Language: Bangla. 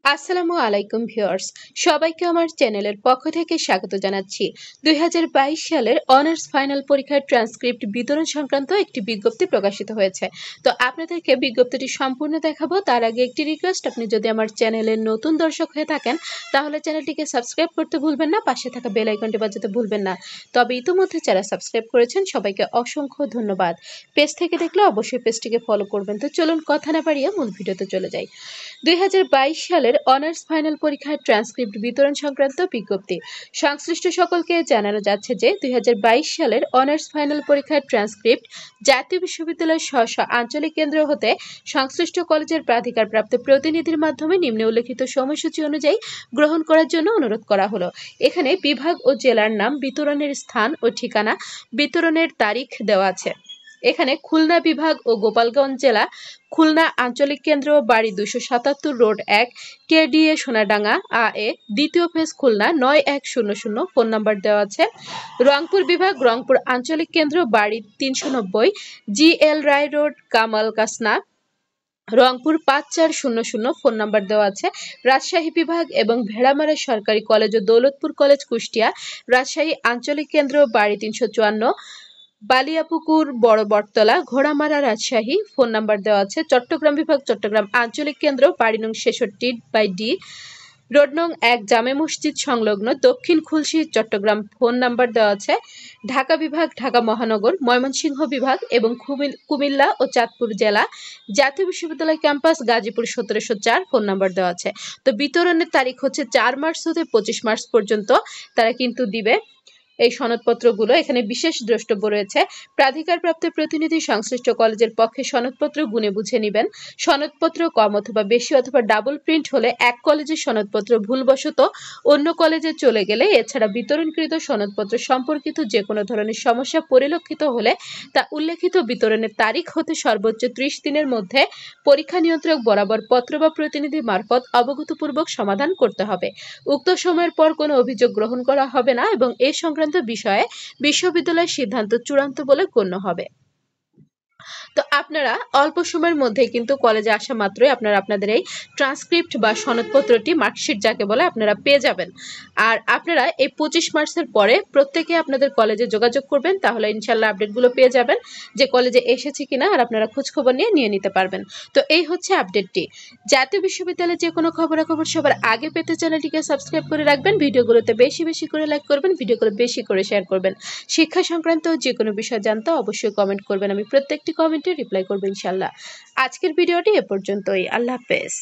আসসালামু আলাইকুম ভিউয়ার্স, সবাইকে আমার চ্যানেলের পক্ষ থেকে স্বাগত জানাচ্ছি। 2022 সালের অনার্স ফাইনাল পরীক্ষার ট্রান্সক্রিপ্ট বিতরণ সংক্রান্ত একটি বিজ্ঞপ্তি প্রকাশিত হয়েছে। তো আপনাদেরকে বিজ্ঞপ্তিটি সম্পূর্ণ দেখাবো। তার আগে একটি রিকোয়েস্ট, আপনি যদি আমার চ্যানেলের নতুন দর্শক হয়ে থাকেন তাহলে চ্যানেলটিকে সাবস্ক্রাইব করতে ভুলবেন না, পাশে থাকা বেল আইকনটি বাজাতে ভুলবেন না। তবে ইতিমধ্যে যারা সাবস্ক্রাইব করেছেন সবাইকে অসংখ্য ধন্যবাদ। পেজ থেকে দেখলে অবশ্যই পেজটিকে ফলো করবেন। তো চলুন কথা না বাড়িয়ে মূল ভিডিওতে চলে যাই। 2022 সালের অনার্স ফাইনাল পরীক্ষার ট্রান্সক্রিপ্ট বিতরণ সংক্রান্ত বিজ্ঞপ্তি। সংশ্লিষ্ট সকলকে জানানো যাচ্ছে যে 2022 সালের অনার্স ফাইনাল পরীক্ষার ট্রান্সক্রিপ্ট জাতীয় বিশ্ববিদ্যালয়ের স্ব আঞ্চলিক কেন্দ্র হতে সংশ্লিষ্ট কলেজের প্রাধিকারপ্রাপ্ত প্রতিনিধির মাধ্যমে নিম্নে উল্লেখিত সময়সূচি অনুযায়ী গ্রহণ করার জন্য অনুরোধ করা হলো। এখানে বিভাগ ও জেলার নাম, বিতরণের স্থান ও ঠিকানা, বিতরণের তারিখ দেওয়া আছে। এখানে খুলনা বিভাগ ও গোপালগঞ্জ জেলা, খুলনা আঞ্চলিক কেন্দ্র, বাড়ি 277 রোড 1, কেডিএ সোনাডাঙ্গা আ দ্বিতীয় ফেজ, খুলনা 9100। ফোন নাম্বার দেওয়া আছে। রংপুর বিভাগ, রংপুর আঞ্চলিক কেন্দ্র, বাড়ি 390, GL Roy road, Kamal Kasna, Rangpur 5400। Phone number দেওয়া আছে। রাজশাহী বিভাগ এবং ভেড়ামারা সরকারি কলেজ ও দৌলতপুর কলেজ, কুষ্টিয়া, রাজশাহী আঞ্চলিক কেন্দ্র, বাড়ি 354, বালিয়াপুকুর, বড় বটতলা, ঘোড়ামারা, রাজশাহী। ফোন নাম্বার দেওয়া আছে। চট্টগ্রাম বিভাগ, চট্টগ্রাম আঞ্চলিক কেন্দ্র, বাড়ি নং 66/ডি, রোড নং 1, জামে মসজিদ সংলগ্ন, দক্ষিণ খুলশী, চট্টগ্রাম। ফোন নাম্বার দেওয়া আছে। ঢাকা বিভাগ, ঢাকা মহানগর, ময়মনসিংহ বিভাগ এবং কুমিল্লা ও চাঁদপুর জেলা, জাতীয় বিশ্ববিদ্যালয় ক্যাম্পাস, গাজীপুর 1704। ফোন নাম্বার দেওয়া আছে। তো বিতরণের তারিখ হচ্ছে 4 মার্চ হতে 25 মার্চ পর্যন্ত তারা কিন্তু দিবে এই সনদপত্রগুলো। এখানে বিশেষ দ্রষ্টব্য রয়েছে, প্রাধিকারপ্রাপ্ত প্রতিনিধি সংশ্লিষ্ট কলেজের পক্ষে সনদপত্র গুনে বুঝে নেবেন। সনদপত্র কম অথবা বেশি অথবা ডাবল প্রিন্ট হলে এক কলেজের সনদপত্র ভুলবশত অন্য কলেজে চলে গেলে, এছাড়া বিতরণকৃত সনদপত্র সম্পর্কিত যে কোনো ধরনের সমস্যা পরিলক্ষিত হলে তা উল্লেখিত বিতরণের তারিখ হতে সর্বোচ্চ 30 দিনের মধ্যে পরীক্ষা নিয়ন্ত্রক বরাবর পত্র বা প্রতিনিধি মারফত অবগতপূর্বক সমাধান করতে হবে। উক্ত সময়ের পর কোনো অভিযোগ গ্রহণ করা হবে না এবং এ সংক্রান্ত বিষয়ে বিশ্ববিদ্যালয়ের সিদ্ধান্ত চূড়ান্ত বলে গণ্য হবে। তো আপনারা অল্প সময়ের মধ্যে কিন্তু কলেজে আসা মাত্রই আপনারা আপনাদের এই ট্রান্সক্রিপ্ট বা সনদপত্রটি, মার্কশিট যাকে বলে, আপনারা পেয়ে যাবেন। আর আপনারা এই 25 মার্চের পরে প্রত্যেকে আপনাদের কলেজে যোগাযোগ করবেন, তাহলে ইনশাল্লাহ আপডেটগুলো পেয়ে যাবেন যে কলেজে এসেছে কিনা, আর আপনারা খোঁজখবর নিয়ে নিতে পারবেন। তো এই হচ্ছে আপডেটটি। জাতীয় বিশ্ববিদ্যালয়ের যে কোনো খবরাখবর সবার আগে পেতে চ্যানেলটিকে সাবস্ক্রাইব করে রাখবেন, ভিডিওগুলোতে বেশি বেশি করে লাইক করবেন, ভিডিওগুলো বেশি করে শেয়ার করবেন। শিক্ষা সংক্রান্ত যে কোনো বিষয় জানতে অবশ্যই কমেন্ট করবেন, আমি প্রত্যেকটি কমেন্টে রিপ্লাই করব ইনশাল্লাহ। আজকের ভিডিওটি এ পর্যন্তই। আল্লাহ হাফেজ।